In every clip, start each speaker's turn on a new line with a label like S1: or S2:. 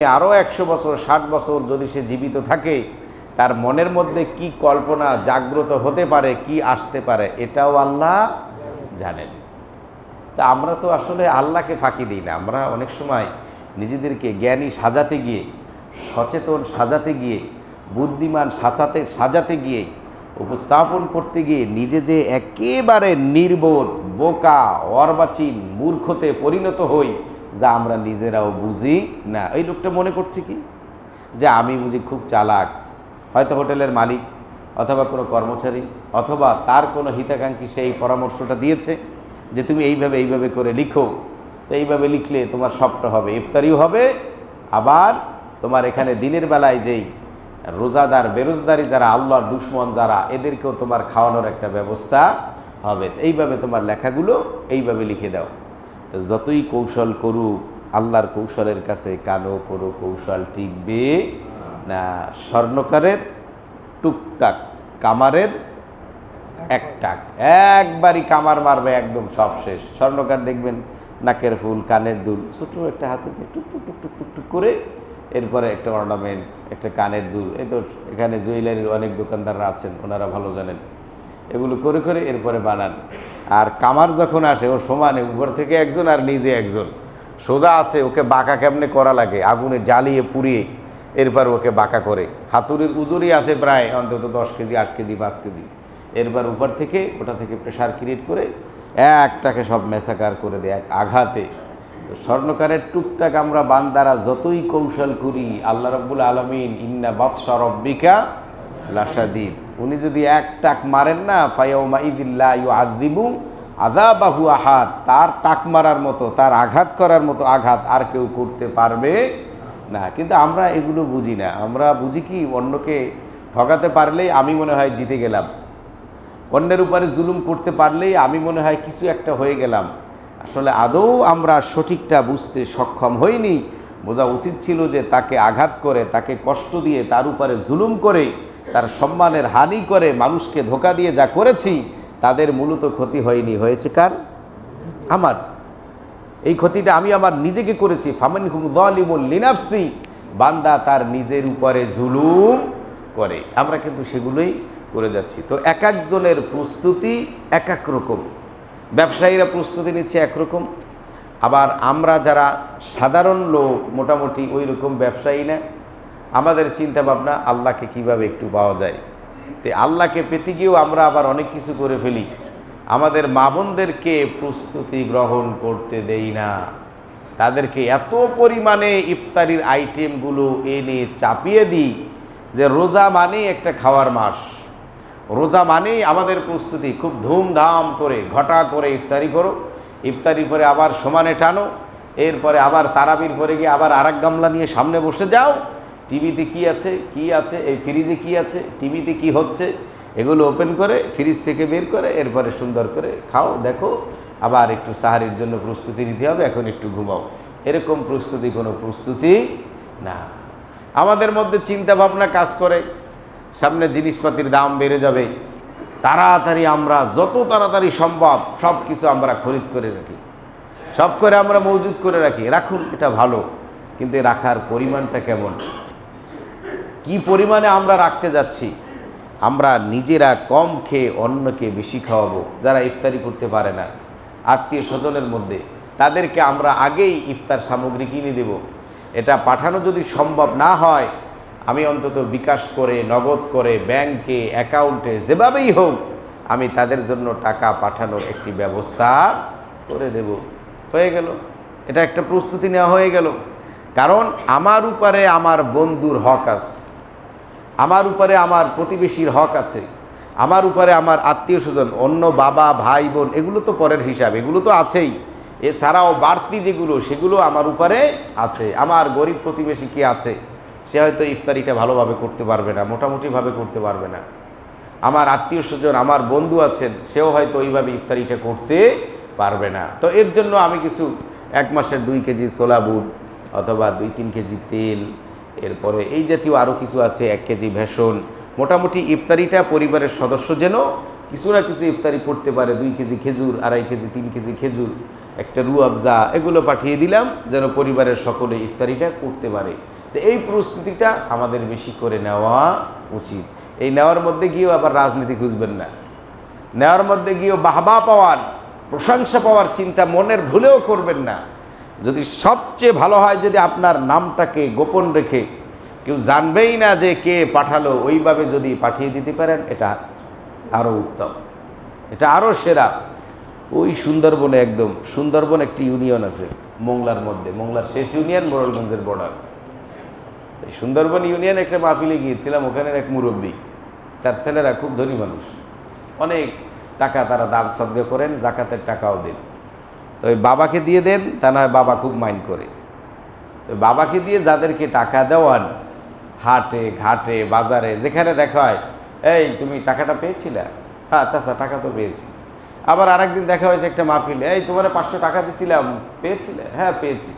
S1: আরও 100 বছর 60 বছর যদি সে জীবিত থাকে, তার মনের মধ্যে কি কল্পনা জাগ্রত হতে পারে, কি আসতে পারে, এটাও আল্লাহ জানেন। তা আমরা তো আসলে আল্লাহকে ফাঁকি দিই না। আমরা অনেক সময় নিজেদেরকে জ্ঞানী সাজাতে গিয়ে, সচেতন সাজাতে গিয়ে, বুদ্ধিমান সাজাতে গিয়ে, উপস্থাপন করতে গিয়ে নিজে যে একেবারে নির্বোধ, বোকা, অর্বাচীন, মূর্খতে পরিণত হই, যা আমরা নিজেরাও বুঝি না। এই লোকটা মনে করছে কি যে আমি বুঝি খুব চালাক, হয়তো হোটেলের মালিক অথবা কোনো কর্মচারী অথবা তার কোনো হিতাকাঙ্ক্ষী সেই পরামর্শটা দিয়েছে যে তুমি এইভাবে করে লিখো, তো এইভাবে লিখলে তোমার সবটা হবে, ইফতারিও হবে, আবার তোমার এখানে দিনের বেলায় যেই রোজাদার বেরোজদারি যারা, আল্লাহর দুশ্মন যারা, এদেরকেও তোমার খাওয়ানোর একটা ব্যবস্থা হবে। এইভাবে তোমার লেখাগুলো এইভাবে লিখে দাও। তো যতই কৌশল করুক, আল্লাহর কৌশলের কাছে কানো কোনো কৌশল টিকবে না। স্বর্ণকারের টুকটাক, কামারের এক টাক, একবারই কামার মারবে, একদম সব শেষ। স্বর্ণকার দেখবেন নাকের ফুল, কানের দুল, ছোট একটা হাতে টুক টুক টুক টুক টুক টুক করে, এরপরে একটা অর্নামেন্ট, একটা কানের দুল। এই তো এখানে জুয়েলারির অনেক দোকানদাররা আছেন, ওনারা ভালো জানেন, এগুলো করে করে এরপরে বানান। আর কামার যখন আসে, ও সমানে উপর থেকে একজন আর নিজে একজন সোজা আছে, ওকে বাঁকা কেমনে করা লাগে, আগুনে জ্বালিয়ে পুড়িয়ে এরপর ওকে বাঁকা করে। হাতুড়ির উজুরি আছে প্রায় অন্তত 10 কেজি, 8 কেজি, 5 কেজি। এরপর উপর থেকে ওটা থেকে প্রেশার ক্রিয়েট করে একটাকে সব মেসাকার করে দেয় এক আঘাতে। তো স্বর্ণকারের টুকটাক আমরা বান্দারা যতই কৌশল করি, আল্লাহ রাব্বুল আলামিন ইন্না বাতশা রাব্বিকা লাশাদীদ, উনি যদি এক টাক মারেন না, ফায়াউমা ইযিল্লা ইউআযিবু আযাবাহু আহাদ, তার টাক মারার মতো, তার আঘাত করার মতো আঘাত আর কেউ করতে পারবে না। কিন্তু আমরা এগুলো বুঝি না। আমরা বুঝি কি, অন্যকে ঠকাতে পারলেই আমি মনে হয় জিতে গেলাম, অন্যের উপরে জুলুম করতে পারলেই আমি মনে হয় কিছু একটা হয়ে গেলাম। আসলে আদৌ আমরা সঠিকটা বুঝতে সক্ষম হইনি। বোঝা উচিত ছিল যে তাকে আঘাত করে, তাকে কষ্ট দিয়ে, তার উপরে জুলুম করে, তার সম্মানের হানি করে, মানুষকে ধোঁকা দিয়ে যা করেছি, তাদের মূলত ক্ষতি হয়নি, হয়েছে কার? আমার। এই ক্ষতিটা আমি আমার নিজেকে করেছি। ফামিনহুম যালিমুন লিনাফসি, বান্দা তার নিজের উপরে জুলুম করে। আমরা কিন্তু সেগুলোই করে যাচ্ছি। তো এক একজনের প্রস্তুতি এক এক রকম। ব্যবসায়ীরা প্রস্তুতি নিচ্ছে একরকম, আবার আমরা যারা সাধারণ লোক মোটামুটি ওই রকম ব্যবসায়ী না। আমাদের চিন্তা ভাবনা আল্লাহকে কিভাবে একটু পাওয়া যায়। তো আল্লাহকে পেতে গিয়েও আমরা আবার অনেক কিছু করে ফেলি। আমাদের মা বোনদেরকে প্রস্তুতি গ্রহণ করতে দেই না, তাদেরকে এত পরিমাণে ইফতারির আইটেমগুলো এনে চাপিয়ে দিই যে রোজা মানেই একটা খাওয়ার মাস। রোজা মানেই আমাদের প্রস্তুতি খুব ধুমধাম করে ঘটা করে ইফতারি করো, ইফতারির পরে আবার সমানে টানো, এরপরে আবার তারাবির পরে গিয়ে আবার আরেক গামলা নিয়ে সামনে বসে যাও। টিভিতে কি আছে, এই ফ্রিজে কি আছে, টিভিতে কি হচ্ছে, এগুলো ওপেন করে ফ্রিজ থেকে বের করে এরপরে সুন্দর করে খাও, দেখো, আবার একটু সাহারির জন্য প্রস্তুতি নিতে হবে, এখন একটু ঘুমাও। এরকম প্রস্তুতি কোনো প্রস্তুতি না। আমাদের মধ্যে চিন্তা ভাবনা কাজ করে সামনে জিনিসপাতির দাম বেড়ে যাবে, তাড়াতাড়ি আমরা যত তাড়াতাড়ি সম্ভব সব কিছু আমরা খরিদ করে রাখি, সব করে আমরা মজুদ করে রাখি। রাখুন, এটা ভালো, কিন্তু রাখার পরিমাণটা কেমন, কি পরিমাণে আমরা রাখতে যাচ্ছি? আমরা নিজেরা কম খেয়ে অন্যকে বেশি খাওয়াবো। যারা ইফতারি করতে পারে না, আত্মীয় স্বজনের মধ্যে, তাদেরকে আমরা আগেই ইফতার সামগ্রী কিনে দেব। এটা পাঠানো যদি সম্ভব না হয়, আমি অন্তত বিকাশ করে, নগদ করে, ব্যাংকে, অ্যাকাউন্টে, যেভাবেই হোক আমি তাদের জন্য টাকা পাঠানোর একটি ব্যবস্থা করে দেব। হয়ে গেল, এটা একটা প্রস্তুতি নেওয়া হয়ে গেল। কারণ আমার উপরে আমার বন্ধুর হক আছে, আমার উপরে আমার প্রতিবেশীর হক আছে, আমার উপরে আমার আত্মীয় স্বজন, অন্য বাবা ভাই বোন, এগুলো তো পরের হিসাব, এগুলো তো আছেই। এছাড়াও বাড়তি যেগুলো, সেগুলো আমার উপরে আছে। আমার গরিব প্রতিবেশী কি আছে, সে হয়তো ইফতারিটা ভালোভাবে করতে পারবে না, মোটামুটিভাবে করতে পারবে না। আমার আত্মীয় স্বজন, আমার বন্ধু আছেন, সেও হয়তো ওইভাবে ইফতারিটা করতে পারবে না। তো এর জন্য আমি কিছু 1 মাসের 2 কেজি ছোলা বুট অথবা 2-3 কেজি তেল, এরপরে এই জাতীয় আরও কিছু আছে, 1 কেজি ভেষণ, মোটামুটি ইফতারিটা পরিবারের সদস্য যেন কিছু না কিছু ইফতারি করতে পারে, 2 কেজি খেজুর, 2.5 কেজি 3 কেজি খেজুর, একটা রুয়াবজা, এগুলো পাঠিয়ে দিলাম যেন পরিবারের সকলে ইফতারিটা করতে পারে। তো এই প্রস্তুতিটা আমাদের বেশি করে নেওয়া উচিত। এই নেওয়ার মধ্যে গিয়েও আবার রাজনীতি খুঁজবেন না, নেওয়ার মধ্যে গিয়েও বাহবা পাওয়ার, প্রশংসা পাওয়ার চিন্তা মনের ভুলেও করবেন না। যদি সবচেয়ে ভালো হয় যদি আপনার নামটাকে গোপন রেখে কেউ জানবেই না যে কে পাঠালো, ওইভাবে যদি পাঠিয়ে দিতে পারেন, এটা আরও উত্তম, এটা আরও সেরা। ওই সুন্দরবনে, একদম সুন্দরবন একটি ইউনিয়ন আছে মোংলার মধ্যে, মোংলার শেষ ইউনিয়ন মোড়লগঞ্জের বর্ডার। সুন্দরবন ইউনিয়ন একটা মাহফিলে গিয়েছিলাম, ওখানের এক মুরব্বী, তার ছেলেরা খুব ধনী মানুষ, অনেক টাকা তারা দান সদকা করেন, জাকাতের টাকাও দেন। তো ওই বাবাকে দিয়ে দেন, তা নয় বাবা খুব মাইন্ড করে। তো বাবাকে দিয়ে যাদেরকে টাকা দেওয়ান, হাটে ঘাটে বাজারে যেখানে দেখা হয়, এই তুমি টাকাটা পেয়েছিলে? হ্যাঁ চাচা টাকা তো পেয়েছি। আবার আরেকদিন দেখা হয়েছে একটা মাহফিলে, এই তোমার 500 টাকা দিছিলাম, পেয়েছিলে? হ্যাঁ পেয়েছি।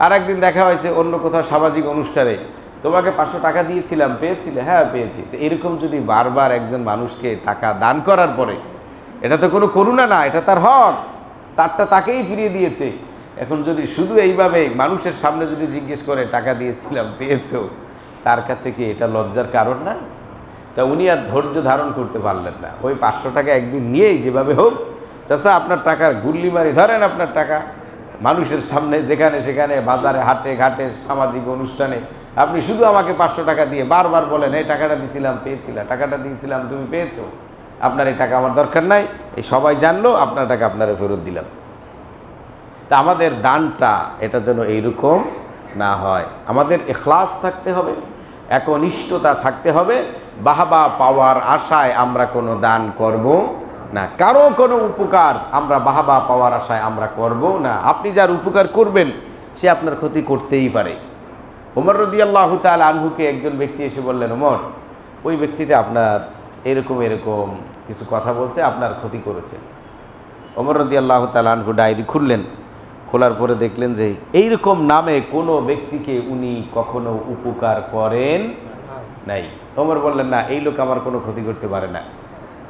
S1: আরেকদিন দেখা হয়েছে অন্য কোথাও সামাজিক অনুষ্ঠানে, তোমাকে 500 টাকা দিয়েছিলাম, পেয়েছিলে? হ্যাঁ পেয়েছি। তো এরকম যদি বারবার একজন মানুষকে টাকা দান করার পরে, এটা তো কোনো করুণা না, এটা তার হক, তারটা তাকেই ফিরিয়ে দিয়েছে। এখন যদি শুধু এইভাবে মানুষের সামনে যদি জিজ্ঞেস করে টাকা দিয়েছিলাম পেয়েছো, তার কাছে কি এটা লজ্জার কারণ না? তা উনি আর ধৈর্য ধারণ করতে পারলেন না, ওই 500 টাকা একদিন নিয়েই যেভাবে হোক, চাচা আপনার টাকার গুল্লি মারি ধরেন, আপনার টাকা মানুষের সামনে যেখানে সেখানে বাজারে হাটে ঘাটে সামাজিক অনুষ্ঠানে আপনি শুধু আমাকে 500 টাকা দিয়ে বারবার বলেন, এই টাকাটা দিয়েছিলাম পেয়েছিলাম, টাকাটা দিয়েছিলাম তুমি পেয়েছো, আপনার এই টাকা আমার দরকার নাই, এই সবাই জানলো, আপনার টাকা আপনারা ফেরত দিলাম। তা আমাদের দানটা এটা যেন এইরকম না হয়, আমাদের ইখলাস থাকতে হবে, একনিষ্ঠতা থাকতে হবে। বাহবা পাওয়ার আশায় আমরা কোনো দান করব না, কারো কোনো উপকার আমরা বাহবা পাওয়ার আশায় আমরা করব না। আপনি যার উপকার করবেন সে আপনার ক্ষতি করতেই পারে। ওমর রাদিয়াল্লাহু তাআলা আনহুকে একজন ব্যক্তি এসে বললেন, ওমর ওই ব্যক্তিটা আপনার এরকম এরকম কিছু কথা বলছে, আপনার ক্ষতি করেছে। ওমর রাদিয়াল্লাহু তাআলা আনহু ডায়েরি খুললেন, খোলার পরে দেখলেন যে এইরকম নামে কোনো ব্যক্তিকে উনি কখনো উপকার করেন নাই। ওমর বললেন, না এই লোক আমার কোনো ক্ষতি করতে পারে না।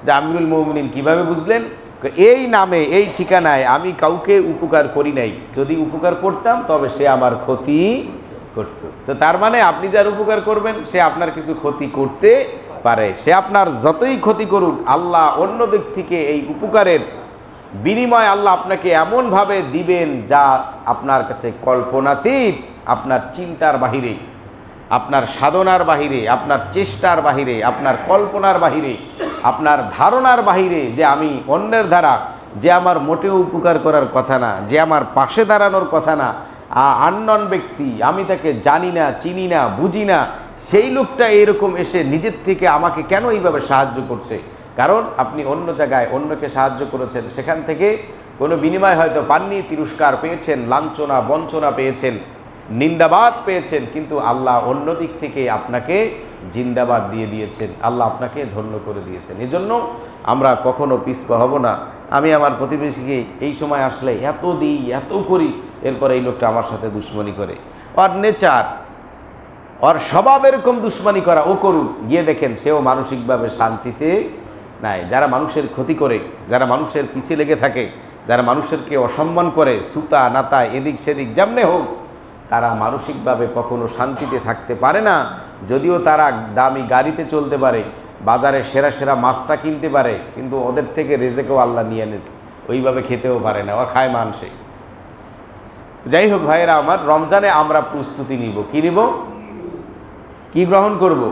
S1: যে আমিরুল মুমিনিন কিভাবে বুঝলেন? এই নামে এই ঠিকানায় আমি কাউকে উপকার করি নাই, যদি উপকার করতাম তবে সে আমার ক্ষতি করত। তো তার মানে আপনি যার উপকার করবেন সে আপনার কিছু ক্ষতি করতে পারে, সে আপনার যতই ক্ষতি করুক, আল্লাহ অন্য ব্যক্তিকে এই উপকারের বিনিময় আল্লাহ আপনাকে এমনভাবে দিবেন যা আপনার কাছে কল্পনাতীত, আপনার চিন্তার বাহিরে, আপনার সাধনার বাহিরে, আপনার চেষ্টার বাহিরে, আপনার কল্পনার বাহিরে, আপনার ধারণার বাহিরে। যে আমি অন্যের দ্বারা যে আমার মোটেও উপকার করার কথা না, যে আমার পাশে দাঁড়ানোর কথা না, আননন ব্যক্তি, আমি তাকে জানি না, চিনি না, বুঝি না, সেই লোকটা এরকম এসে নিজের থেকে আমাকে কেন এইভাবে সাহায্য করছে? কারণ আপনি অন্য জায়গায় অন্যকে সাহায্য করেছেন, সেখান থেকে কোনো বিনিময় হয়তো পাননি, তিরস্কার পেয়েছেন, লাঞ্ছনা বঞ্চনা পেয়েছেন, নিন্দাবাদ পেয়েছেন, কিন্তু আল্লাহ অন্য দিক থেকে আপনাকে জিন্দাবাদ দিয়ে দিয়েছেন, আল্লাহ আপনাকে ধন্য করে দিয়েছেন। এজন্য আমরা কখনো পিছপা হব না। আমি আমার প্রতিবেশীকে এই সময় আসলে এত দিই, এত করি, এরপরে এই লোকটা আমার সাথে দুশ্মনী করে, ওর নেচার, ওর স্বভাব এরকম দুশ্মনী করা, ও করুক, গিয়ে দেখেন সেও মানসিকভাবে শান্তিতে নাই। যারা মানুষের ক্ষতি করে, যারা মানুষের পিছিয়ে লেগে থাকে, যারা মানুষেরকে অসম্মান করে, সুতা নাতা এদিক সেদিক যেমনে হোক, তারা মানসিকভাবে কখনো শান্তিতে থাকতে পারে না। যদিও তারা দামি গাড়িতে চলতে পারে, বাজারে সেরা সেরা মাছটা কিনতে পারে, কিন্তু ওদের থেকে রেজেকেও আল্লাহ নিয়ে এনেছে, ওইভাবে খেতেও পারে না, ও খায় মানসে। যাই হোক ভাইয়েরা আমার, রমজানে আমরা প্রস্তুতি নিব। কি নিব? কি গ্রহণ করব?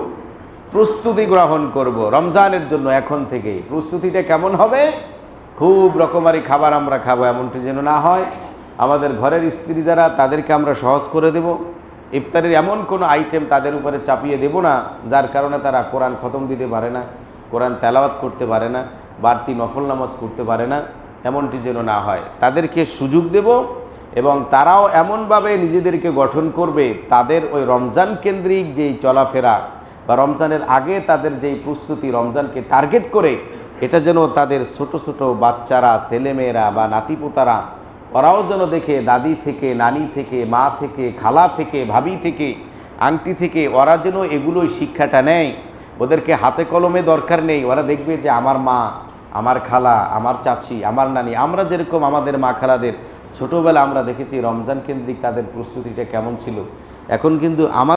S1: প্রস্তুতি গ্রহণ করব রমজানের জন্য। এখন থেকে প্রস্তুতিটা কেমন হবে? খুব রকমারি খাবার আমরা খাবো এমনটি যেন না হয়। আমাদের ঘরের স্ত্রী যারা, তাদেরকে আমরা সহজ করে দেব। ইফতারের এমন কোনো আইটেম তাদের উপরে চাপিয়ে দেব না যার কারণে তারা কোরআন খতম দিতে পারে না, কোরআন তেলাওয়াত করতে পারে না, বাড়তি নফল নামাজ করতে পারে না, এমনটি যেন না হয়। তাদেরকে সুযোগ দেব এবং তারাও এমনভাবে নিজেদেরকে গঠন করবে, তাদের ওই রমজান কেন্দ্রিক যেই চলাফেরা বা রমজানের আগে তাদের যেই প্রস্তুতি, রমজানকে টার্গেট করে, এটা যেন তাদের ছোট ছোট বাচ্চারা, ছেলেমেয়েরা বা নাতিপোতারা, ওরাও যেন দেখে, দাদি থেকে, নানি থেকে, মা থেকে, খালা থেকে, ভাবি থেকে, আংটি থেকে, ওরা যেন এগুলোই শিক্ষাটা নেয়। ওদেরকে হাতে কলমে দরকার নেই, ওরা দেখবে যে আমার মা আমার খালা, আমার চাচি, আমার নানি, আমরা যেরকম আমাদের মা খালাদের ছোটোবেলা আমরা দেখেছি রমজান কেন্দ্রিক তাদের প্রস্তুতিটা কেমন ছিল, এখন কিন্তু আমার